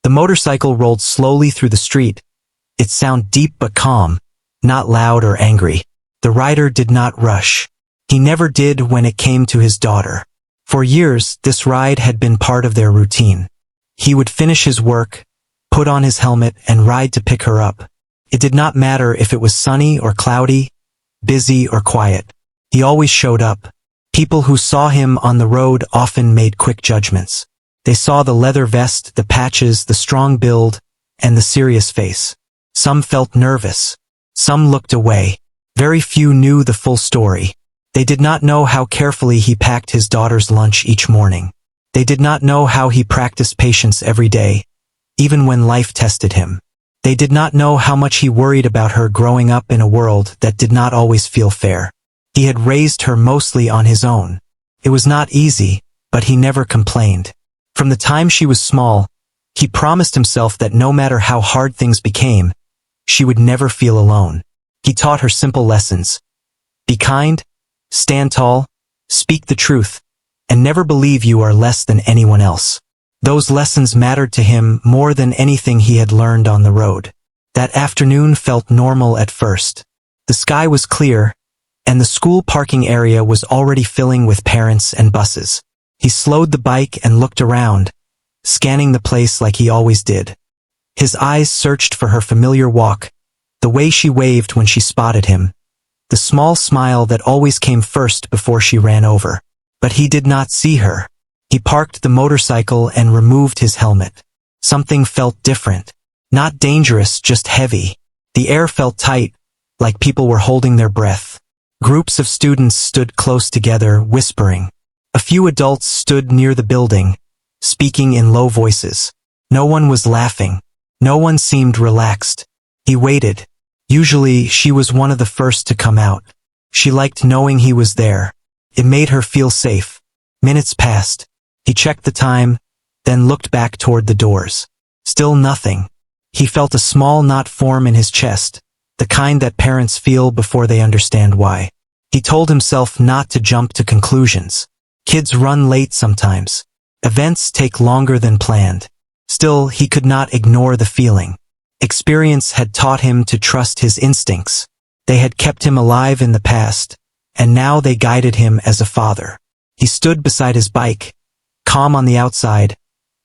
The motorcycle rolled slowly through the street, its sound deep but calm, not loud or angry. The rider did not rush. He never did when it came to his daughter. For years, this ride had been part of their routine. He would finish his work, put on his helmet, and ride to pick her up. It did not matter if it was sunny or cloudy, busy or quiet. He always showed up. People who saw him on the road often made quick judgments. They saw the leather vest, the patches, the strong build, and the serious face. Some felt nervous. Some looked away. Very few knew the full story. They did not know how carefully he packed his daughter's lunch each morning. They did not know how he practiced patience every day, even when life tested him. They did not know how much he worried about her growing up in a world that did not always feel fair. He had raised her mostly on his own. It was not easy, but he never complained. From the time she was small, he promised himself that no matter how hard things became, she would never feel alone. He taught her simple lessons. Be kind, stand tall, speak the truth, and never believe you are less than anyone else. Those lessons mattered to him more than anything he had learned on the road. That afternoon felt normal at first. The sky was clear, and the school parking area was already filling with parents and buses. He slowed the bike and looked around, scanning the place like he always did. His eyes searched for her familiar walk, the way she waved when she spotted him, the small smile that always came first before she ran over. But he did not see her. He parked the motorcycle and removed his helmet. Something felt different. Not dangerous, just heavy. The air felt tight, like people were holding their breath. Groups of students stood close together, whispering. A few adults stood near the building, speaking in low voices. No one was laughing. No one seemed relaxed. He waited. Usually, she was one of the first to come out. She liked knowing he was there. It made her feel safe. Minutes passed. He checked the time, then looked back toward the doors. Still nothing. He felt a small knot form in his chest, the kind that parents feel before they understand why. He told himself not to jump to conclusions. Kids run late sometimes. Events take longer than planned. Still, he could not ignore the feeling. Experience had taught him to trust his instincts. They had kept him alive in the past, and now they guided him as a father. He stood beside his bike, calm on the outside,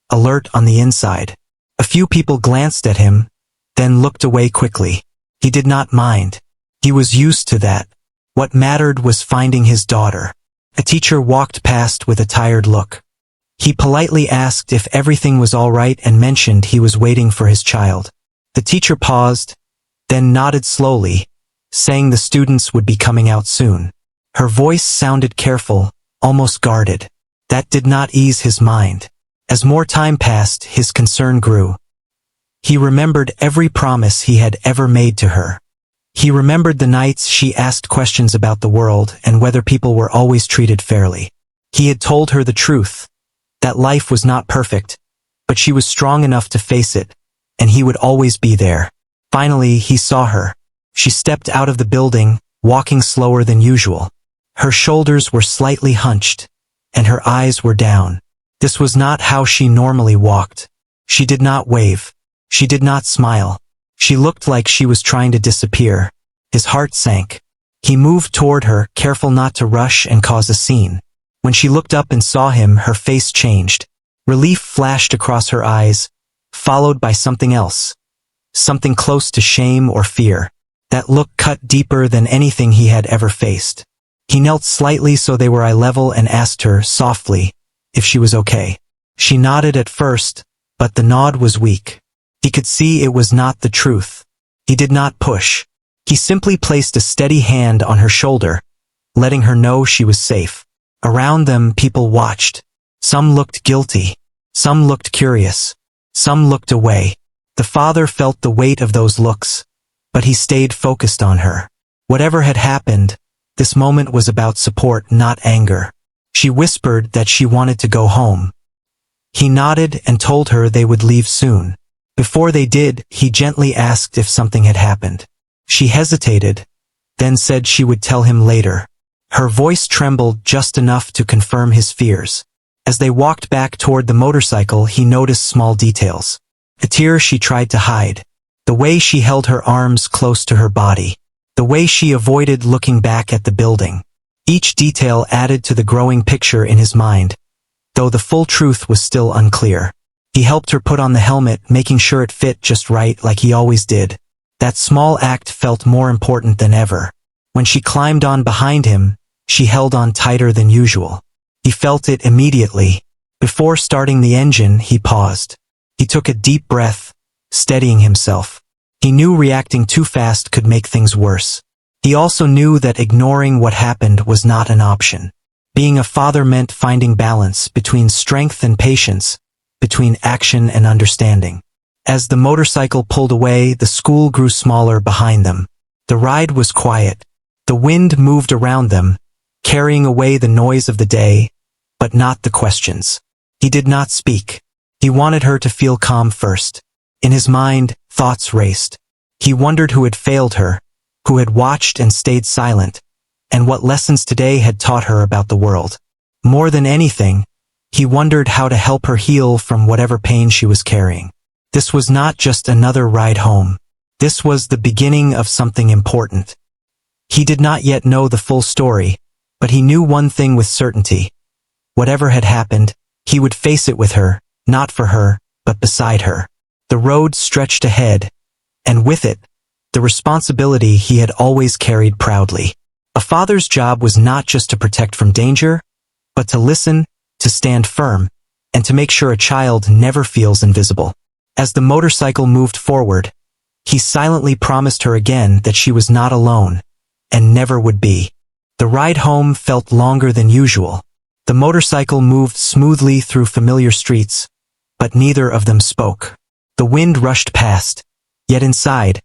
alert on the inside. A few people glanced at him, then looked away quickly. He did not mind. He was used to that. What mattered was finding his daughter. A teacher walked past with a tired look. He politely asked if everything was all right and mentioned he was waiting for his child. The teacher paused, then nodded slowly, saying the students would be coming out soon. Her voice sounded careful, almost guarded. That did not ease his mind. As more time passed, his concern grew. He remembered every promise he had ever made to her. He remembered the nights she asked questions about the world and whether people were always treated fairly. He had told her the truth, that life was not perfect, but she was strong enough to face it, and he would always be there. Finally, he saw her. She stepped out of the building, walking slower than usual. Her shoulders were slightly hunched, and her eyes were down. This was not how she normally walked. She did not wave. She did not smile. She looked like she was trying to disappear. His heart sank. He moved toward her, careful not to rush and cause a scene. When she looked up and saw him, her face changed. Relief flashed across her eyes, followed by something else. Something close to shame or fear. That look cut deeper than anything he had ever faced. He knelt slightly so they were eye level and asked her, softly, if she was okay. She nodded at first, but the nod was weak. He could see it was not the truth. He did not push. He simply placed a steady hand on her shoulder, letting her know she was safe. Around them, people watched. Some looked guilty. Some looked curious. Some looked away. The father felt the weight of those looks, but he stayed focused on her. Whatever had happened, this moment was about support, not anger. She whispered that she wanted to go home. He nodded and told her they would leave soon. Before they did, he gently asked if something had happened. She hesitated, then said she would tell him later. Her voice trembled just enough to confirm his fears. As they walked back toward the motorcycle, he noticed small details. a tear she tried to hide, the way she held her arms close to her body, the way she avoided looking back at the building. Each detail added to the growing picture in his mind, though the full truth was still unclear. He helped her put on the helmet, making sure it fit just right like he always did. That small act felt more important than ever. When she climbed on behind him, she held on tighter than usual. He felt it immediately. Before starting the engine, he paused. He took a deep breath, steadying himself. He knew reacting too fast could make things worse. He also knew that ignoring what happened was not an option. Being a father meant finding balance between strength and patience, between action and understanding. As the motorcycle pulled away, the school grew smaller behind them. The ride was quiet. The wind moved around them, carrying away the noise of the day, but not the questions. He did not speak. He wanted her to feel calm first. In his mind, thoughts raced. He wondered who had failed her, who had watched and stayed silent, and what lessons today had taught her about the world. More than anything, he wondered how to help her heal from whatever pain she was carrying. This was not just another ride home. This was the beginning of something important. He did not yet know the full story, but he knew one thing with certainty. Whatever had happened, he would face it with her, not for her, but beside her. The road stretched ahead, and with it, the responsibility he had always carried proudly. A father's job was not just to protect from danger, but to listen, to stand firm, and to make sure a child never feels invisible. As the motorcycle moved forward, he silently promised her again that she was not alone, and never would be. The ride home felt longer than usual. The motorcycle moved smoothly through familiar streets, but neither of them spoke. The wind rushed past, yet inside,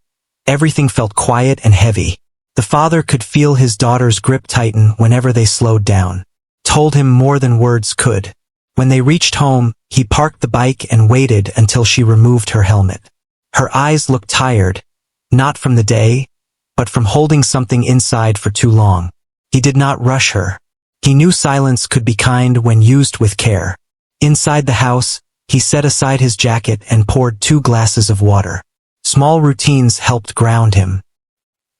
everything felt quiet and heavy. The father could feel his daughter's grip tighten whenever they slowed down. Told him more than words could. When they reached home, he parked the bike and waited until she removed her helmet. Her eyes looked tired, not from the day, but from holding something inside for too long. He did not rush her. He knew silence could be kind when used with care. Inside the house, he set aside his jacket and poured 2 glasses of water. Small routines helped ground him.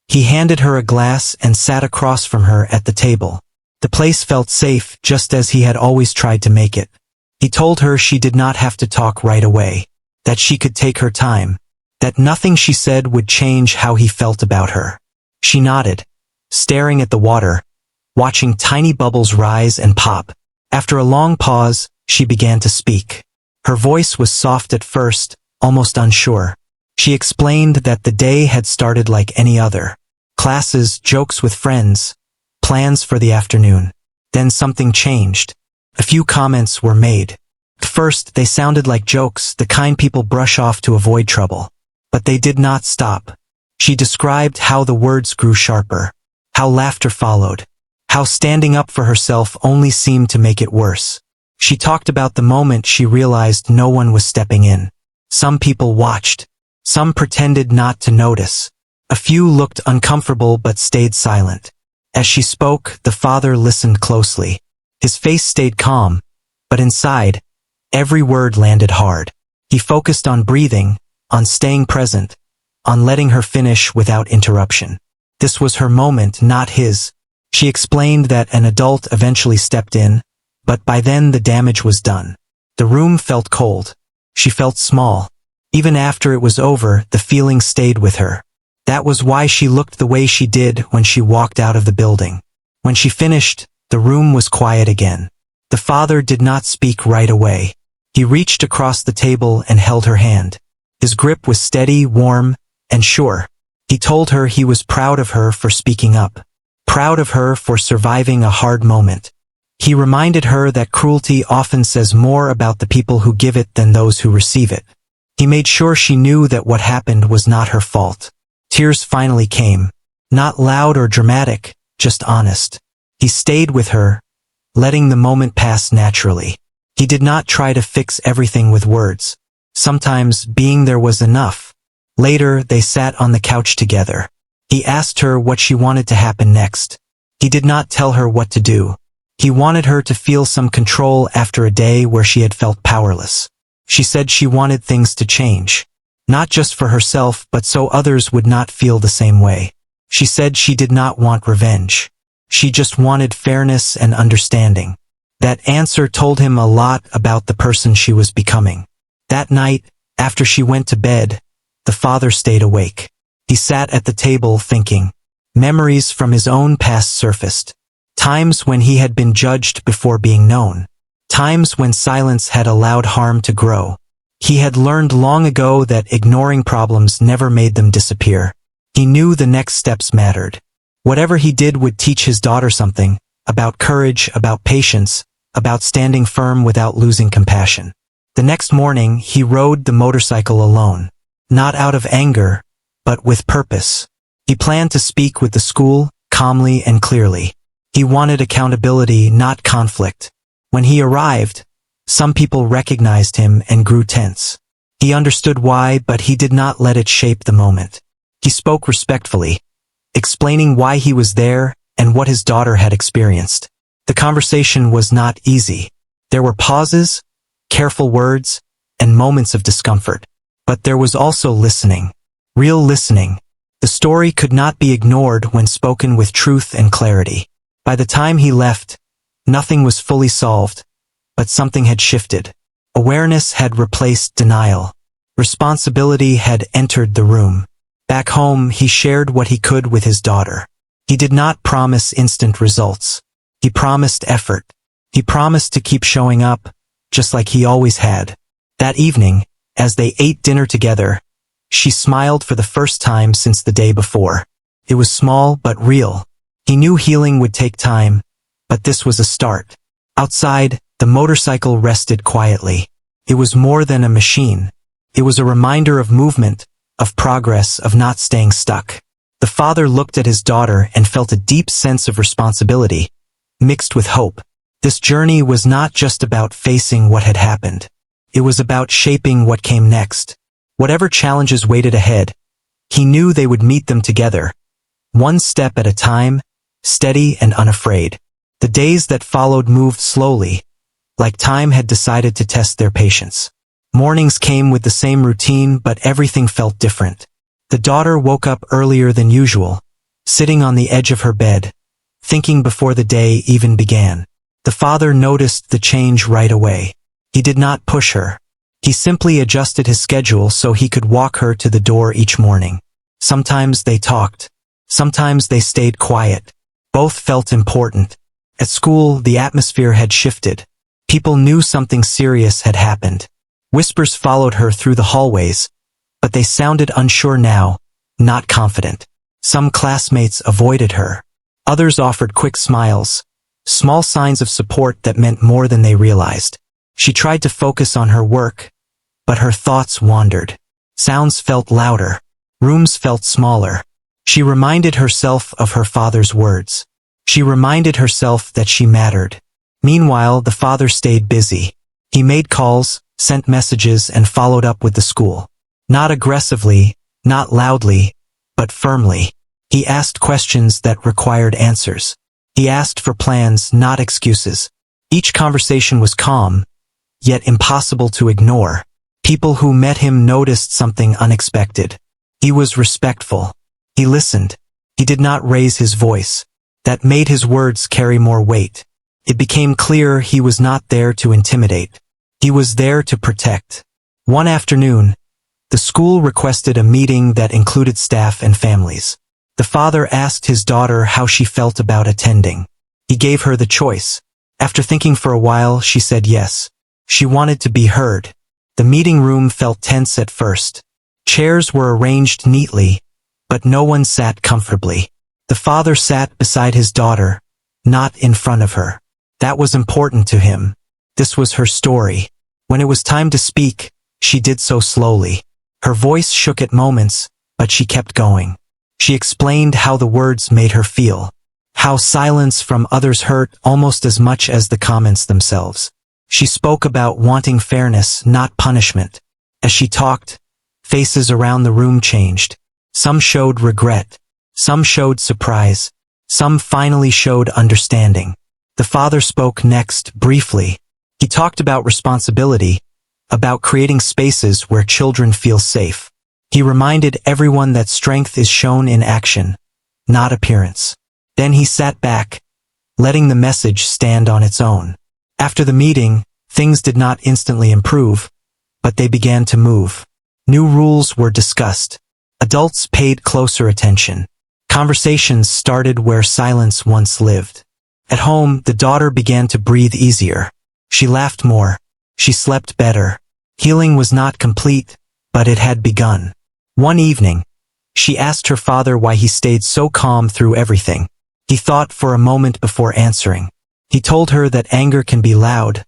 He handed her a glass and sat across from her at the table. The place felt safe, just as he had always tried to make it. He told her she did not have to talk right away, that she could take her time, that nothing she said would change how he felt about her. She nodded, staring at the water, watching tiny bubbles rise and pop. After a long pause, she began to speak. Her voice was soft at first, almost unsure. She explained that the day had started like any other. Classes, jokes with friends, plans for the afternoon. Then something changed. A few comments were made. At first, they sounded like jokes, the kind people brush off to avoid trouble. But they did not stop. She described how the words grew sharper, how laughter followed, how standing up for herself only seemed to make it worse. She talked about the moment she realized no one was stepping in. Some people watched. Some pretended not to notice. A few looked uncomfortable but stayed silent. As she spoke, the father listened closely. His face stayed calm, but inside, every word landed hard. He focused on breathing, on staying present, on letting her finish without interruption. This was her moment, not his. She explained that an adult eventually stepped in, but by then the damage was done. The room felt cold. She felt small. Even after it was over, the feeling stayed with her. That was why she looked the way she did when she walked out of the building. When she finished, the room was quiet again. The father did not speak right away. He reached across the table and held her hand. His grip was steady, warm, and sure. He told her he was proud of her for speaking up, proud of her for surviving a hard moment. He reminded her that cruelty often says more about the people who give it than those who receive it. He made sure she knew that what happened was not her fault. Tears finally came. Not loud or dramatic, just honest. He stayed with her, letting the moment pass naturally. He did not try to fix everything with words. Sometimes being there was enough. Later, they sat on the couch together. He asked her what she wanted to happen next. He did not tell her what to do. He wanted her to feel some control after a day where she had felt powerless. She said she wanted things to change. Not just for herself, but so others would not feel the same way. She said she did not want revenge. She just wanted fairness and understanding. That answer told him a lot about the person she was becoming. That night, after she went to bed, the father stayed awake. He sat at the table thinking. Memories from his own past surfaced. Times when he had been judged before being known. Times when silence had allowed harm to grow. He had learned long ago that ignoring problems never made them disappear. He knew the next steps mattered. Whatever he did would teach his daughter something, about courage, about patience, about standing firm without losing compassion. The next morning, he rode the motorcycle alone. Not out of anger, but with purpose. He planned to speak with the school, calmly and clearly. He wanted accountability, not conflict. When he arrived, some people recognized him and grew tense. He understood why, but he did not let it shape the moment. He spoke respectfully, explaining why he was there and what his daughter had experienced. The conversation was not easy. There were pauses, careful words, and moments of discomfort. But there was also listening. Real listening. The story could not be ignored when spoken with truth and clarity. By the time he left, nothing was fully solved, but something had shifted. Awareness had replaced denial. Responsibility had entered the room. Back home, he shared what he could with his daughter. He did not promise instant results. He promised effort. He promised to keep showing up, just like he always had. That evening, as they ate dinner together, she smiled for the first time since the day before. It was small but real. He knew healing would take time, but this was a start. Outside, the motorcycle rested quietly. It was more than a machine. It was a reminder of movement, of progress, of not staying stuck. The father looked at his daughter and felt a deep sense of responsibility, mixed with hope. This journey was not just about facing what had happened. It was about shaping what came next. Whatever challenges waited ahead, he knew they would meet them together, one step at a time, steady and unafraid. The days that followed moved slowly, like time had decided to test their patience. Mornings came with the same routine, but everything felt different. The daughter woke up earlier than usual, sitting on the edge of her bed, thinking before the day even began. The father noticed the change right away. He did not push her. He simply adjusted his schedule so he could walk her to the door each morning. Sometimes they talked. Sometimes they stayed quiet. Both felt important. At school, the atmosphere had shifted. People knew something serious had happened. Whispers followed her through the hallways, but they sounded unsure now, not confident. Some classmates avoided her. Others offered quick smiles, small signs of support that meant more than they realized. She tried to focus on her work, but her thoughts wandered. Sounds felt louder. Rooms felt smaller. She reminded herself of her father's words. She reminded herself that she mattered. Meanwhile, the father stayed busy. He made calls, sent messages, and followed up with the school. Not aggressively, not loudly, but firmly. He asked questions that required answers. He asked for plans, not excuses. Each conversation was calm, yet impossible to ignore. People who met him noticed something unexpected. He was respectful. He listened. He did not raise his voice. That made his words carry more weight. It became clear he was not there to intimidate. He was there to protect. One afternoon, the school requested a meeting that included staff and families. The father asked his daughter how she felt about attending. He gave her the choice. After thinking for a while, she said yes. She wanted to be heard. The meeting room felt tense at first. Chairs were arranged neatly, but no one sat comfortably. The father sat beside his daughter, not in front of her. That was important to him. This was her story. When it was time to speak, she did so slowly. Her voice shook at moments, but she kept going. She explained how the words made her feel, how silence from others hurt almost as much as the comments themselves. She spoke about wanting fairness, not punishment. As she talked, faces around the room changed. Some showed regret. Some showed surprise. Some finally showed understanding. The father spoke next, briefly. He talked about responsibility, about creating spaces where children feel safe. He reminded everyone that strength is shown in action, not appearance. Then he sat back, letting the message stand on its own. After the meeting, things did not instantly improve, but they began to move. New rules were discussed. Adults paid closer attention. Conversations started where silence once lived. At home, the daughter began to breathe easier. She laughed more. She slept better. Healing was not complete, but it had begun. One evening, she asked her father why he stayed so calm through everything. He thought for a moment before answering. He told her that anger can be loud,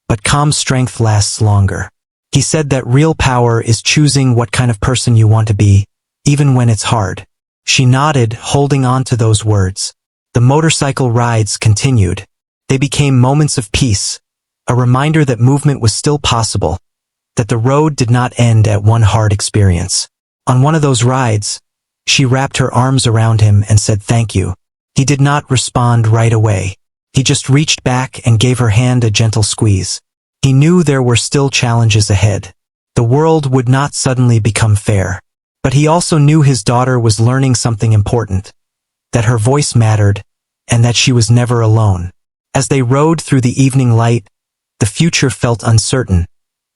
but calm strength lasts longer. He said that real power is choosing what kind of person you want to be, even when it's hard. She nodded, holding on to those words. The motorcycle rides continued. They became moments of peace, a reminder that movement was still possible, that the road did not end at one hard experience. On one of those rides, she wrapped her arms around him and said thank you. He did not respond right away. He just reached back and gave her hand a gentle squeeze. He knew there were still challenges ahead. The world would not suddenly become fair. But he also knew his daughter was learning something important, that her voice mattered, and that she was never alone. As they rode through the evening light, the future felt uncertain,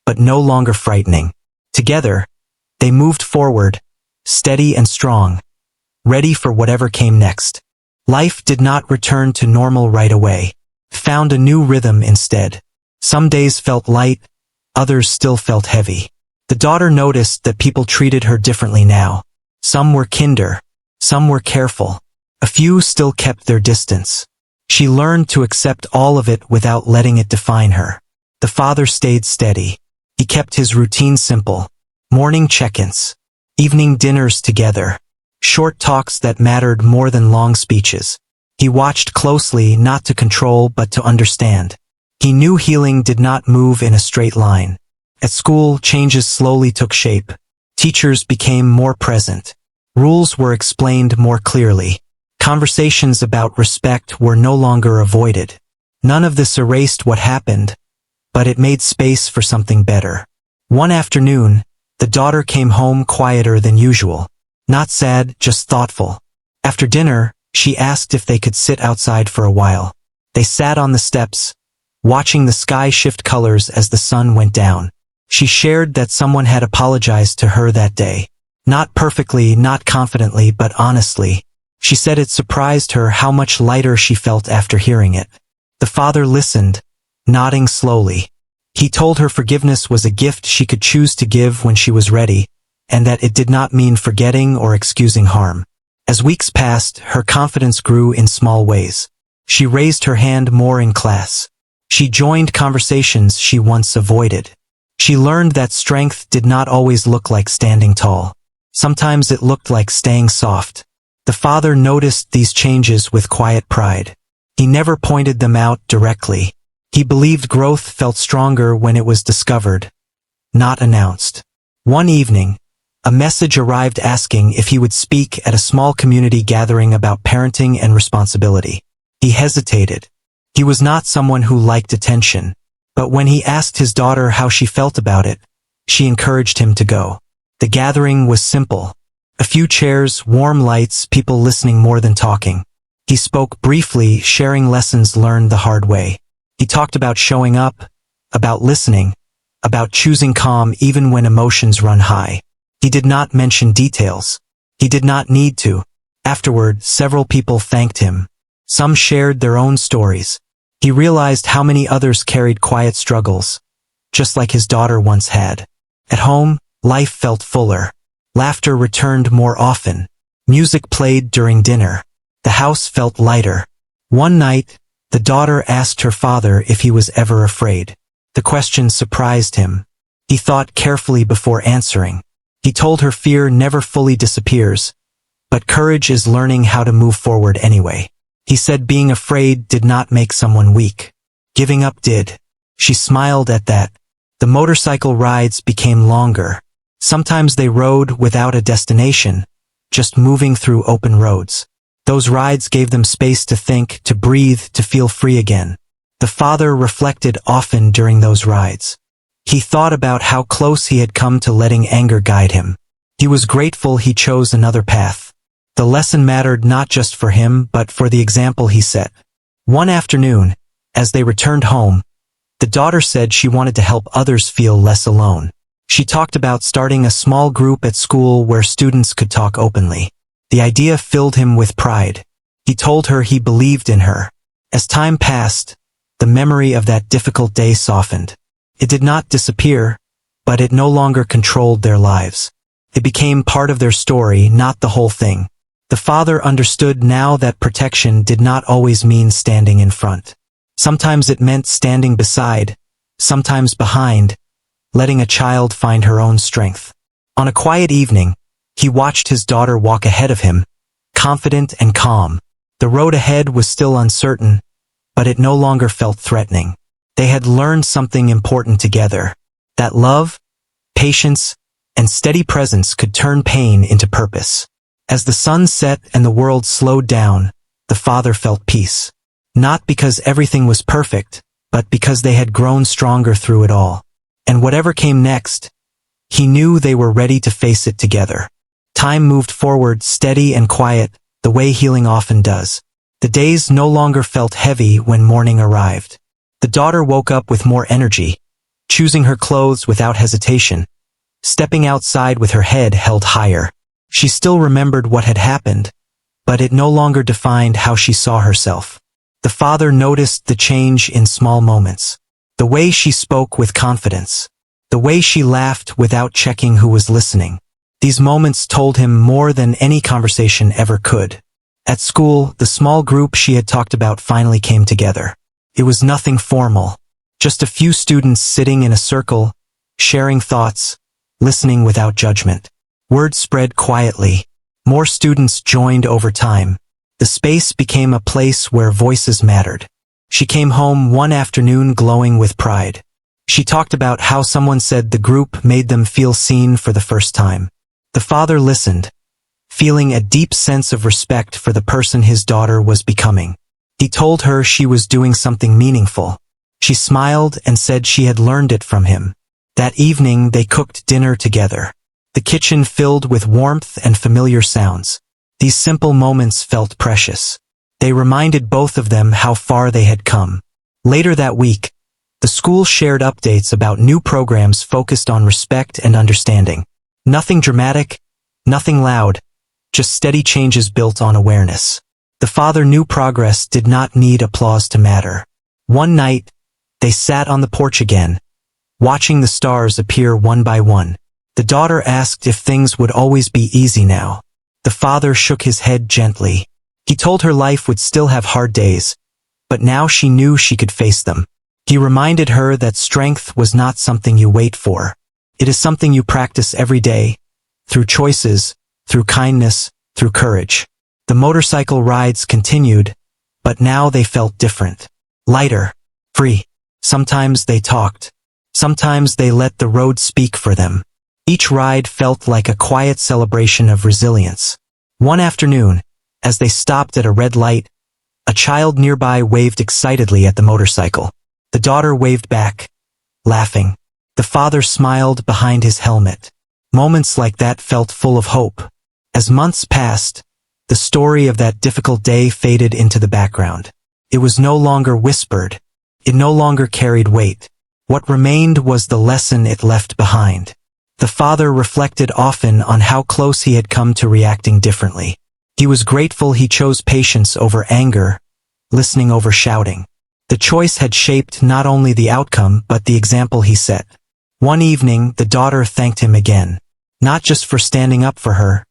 but no longer frightening. Together, they moved forward, steady and strong, ready for whatever came next. Life did not return to normal right away. It found a new rhythm instead. Some days felt light, others still felt heavy. The daughter noticed that people treated her differently now. Some were kinder, some were careful. A few still kept their distance. She learned to accept all of it without letting it define her. The father stayed steady. He kept his routine simple. Morning check-ins, evening dinners together, short talks that mattered more than long speeches. He watched closely, not to control but to understand. He knew healing did not move in a straight line. At school, changes slowly took shape. Teachers became more present. Rules were explained more clearly. Conversations about respect were no longer avoided. None of this erased what happened, but it made space for something better. One afternoon, the daughter came home quieter than usual. Not sad, just thoughtful. After dinner, she asked if they could sit outside for a while. They sat on the steps, watching the sky shift colors as the sun went down. She shared that someone had apologized to her that day. Not perfectly, not confidently, but honestly. She said it surprised her how much lighter she felt after hearing it. The father listened, nodding slowly. He told her forgiveness was a gift she could choose to give when she was ready, and that it did not mean forgetting or excusing harm. As weeks passed, her confidence grew in small ways. She raised her hand more in class. She joined conversations she once avoided. She learned that strength did not always look like standing tall. Sometimes it looked like staying soft. The father noticed these changes with quiet pride. He never pointed them out directly. He believed growth felt stronger when it was discovered, not announced. One evening, a message arrived asking if he would speak at a small community gathering about parenting and responsibility. He hesitated. He was not someone who liked attention. But when he asked his daughter how she felt about it, she encouraged him to go. The gathering was simple. A few chairs, warm lights, people listening more than talking. He spoke briefly, sharing lessons learned the hard way. He talked about showing up, about listening, about choosing calm even when emotions run high. He did not mention details. He did not need to. Afterward, several people thanked him. Some shared their own stories. He realized how many others carried quiet struggles, just like his daughter once had. At home, life felt fuller. Laughter returned more often. Music played during dinner. The house felt lighter. One night, the daughter asked her father if he was ever afraid. The question surprised him. He thought carefully before answering. He told her fear never fully disappears, but courage is learning how to move forward anyway. He said being afraid did not make someone weak. Giving up did. She smiled at that. The motorcycle rides became longer. Sometimes they rode without a destination, just moving through open roads. Those rides gave them space to think, to breathe, to feel free again. The father reflected often during those rides. He thought about how close he had come to letting anger guide him. He was grateful he chose another path. The lesson mattered not just for him but for the example he set. One afternoon, as they returned home, the daughter said she wanted to help others feel less alone. She talked about starting a small group at school where students could talk openly. The idea filled him with pride. He told her he believed in her. As time passed, the memory of that difficult day softened. It did not disappear, but it no longer controlled their lives. It became part of their story, not the whole thing. The father understood now that protection did not always mean standing in front. Sometimes it meant standing beside, sometimes behind, letting a child find her own strength. On a quiet evening, he watched his daughter walk ahead of him, confident and calm. The road ahead was still uncertain, but it no longer felt threatening. They had learned something important together, that love, patience, and steady presence could turn pain into purpose. As the sun set and the world slowed down, the father felt peace. Not because everything was perfect, but because they had grown stronger through it all. And whatever came next, he knew they were ready to face it together. Time moved forward, steady and quiet, the way healing often does. The days no longer felt heavy when morning arrived. The daughter woke up with more energy, choosing her clothes without hesitation, stepping outside with her head held higher. She still remembered what had happened, but it no longer defined how she saw herself. The father noticed the change in small moments. The way she spoke with confidence. The way she laughed without checking who was listening. These moments told him more than any conversation ever could. At school, the small group she had talked about finally came together. It was nothing formal. Just a few students sitting in a circle, sharing thoughts, listening without judgment. Word spread quietly. More students joined over time. The space became a place where voices mattered. She came home one afternoon glowing with pride. She talked about how someone said the group made them feel seen for the first time. The father listened, feeling a deep sense of respect for the person his daughter was becoming. He told her she was doing something meaningful. She smiled and said she had learned it from him. That evening they cooked dinner together. The kitchen filled with warmth and familiar sounds. These simple moments felt precious. They reminded both of them how far they had come. Later that week, the school shared updates about new programs focused on respect and understanding. Nothing dramatic, nothing loud, just steady changes built on awareness. The father knew progress did not need applause to matter. One night, they sat on the porch again, watching the stars appear one by one. The daughter asked if things would always be easy now. The father shook his head gently. He told her life would still have hard days, but now she knew she could face them. He reminded her that strength was not something you wait for. It is something you practice every day, through choices, through kindness, through courage. The motorcycle rides continued, but now they felt different. Lighter, free. Sometimes they talked. Sometimes they let the road speak for them. Each ride felt like a quiet celebration of resilience. One afternoon, as they stopped at a red light, a child nearby waved excitedly at the motorcycle. The daughter waved back, laughing. The father smiled behind his helmet. Moments like that felt full of hope. As months passed, the story of that difficult day faded into the background. It was no longer whispered. It no longer carried weight. What remained was the lesson it left behind. The father reflected often on how close he had come to reacting differently. He was grateful he chose patience over anger, listening over shouting. The choice had shaped not only the outcome but the example he set. One evening, the daughter thanked him again, not just for standing up for her,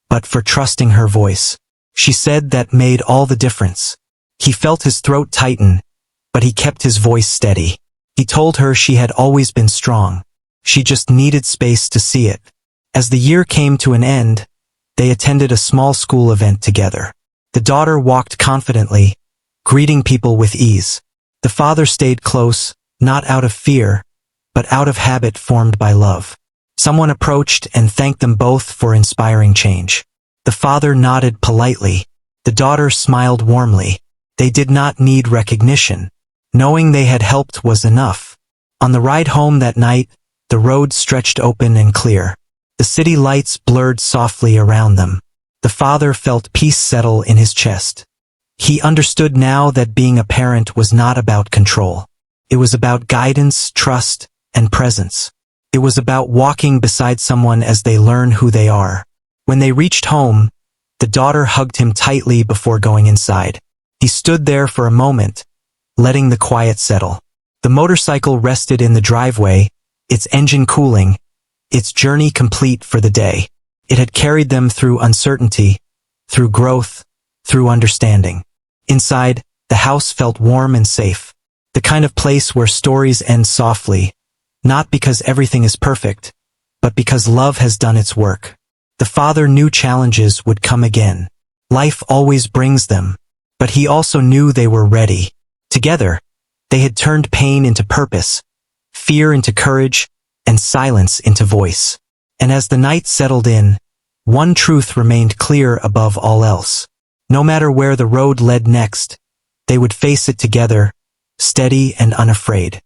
but for trusting her voice. She said that made all the difference. He felt his throat tighten, but he kept his voice steady. He told her she had always been strong. She just needed space to see it. As the year came to an end, they attended a small school event together. The daughter walked confidently, greeting people with ease. The father stayed close, not out of fear, but out of habit formed by love. Someone approached and thanked them both for inspiring change. The father nodded politely. The daughter smiled warmly. They did not need recognition. Knowing they had helped was enough. On the ride home that night, the road stretched open and clear. The city lights blurred softly around them. The father felt peace settle in his chest. He understood now that being a parent was not about control. It was about guidance, trust, and presence. It was about walking beside someone as they learn who they are. When they reached home, the daughter hugged him tightly before going inside. He stood there for a moment, letting the quiet settle. The motorcycle rested in the driveway, its engine cooling, its journey complete for the day. It had carried them through uncertainty, through growth, through understanding. Inside, the house felt warm and safe. The kind of place where stories end softly, not because everything is perfect, but because love has done its work. The father knew challenges would come again. Life always brings them, but he also knew they were ready. Together, they had turned pain into purpose, fear into courage, and silence into voice. And as the night settled in, one truth remained clear above all else. No matter where the road led next, they would face it together, steady and unafraid.